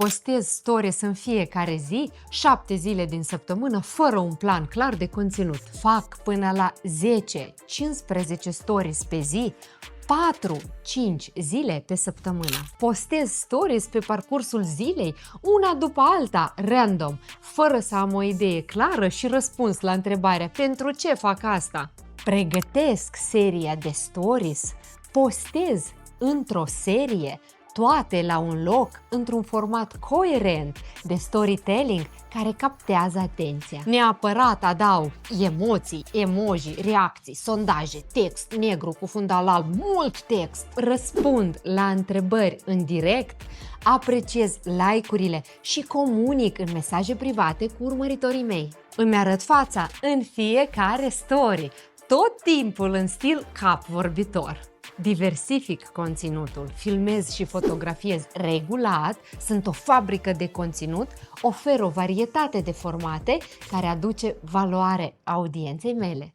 Postez stories în fiecare zi, 7 zile din săptămână, fără un plan clar de conținut. Fac până la 10-15 stories pe zi, 4-5 zile pe săptămână. Postez stories pe parcursul zilei, una după alta, random, fără să am o idee clară și răspuns la întrebarea pentru ce fac asta. Pregătesc seria de stories, postez într-o serie, toate la un loc, într-un format coerent de storytelling care captează atenția. Neapărat adaug emoții, emoji, reacții, sondaje, text negru cu fundal alb, mult text. Răspund la întrebări în direct, apreciez like-urile și comunic în mesaje private cu urmăritorii mei. Îmi arăt fața în fiecare story, tot timpul în stil cap vorbitor. Diversific conținutul, filmez și fotografiez regulat, sunt o fabrică de conținut, ofer o varietate de formate care aduce valoare audienței mele.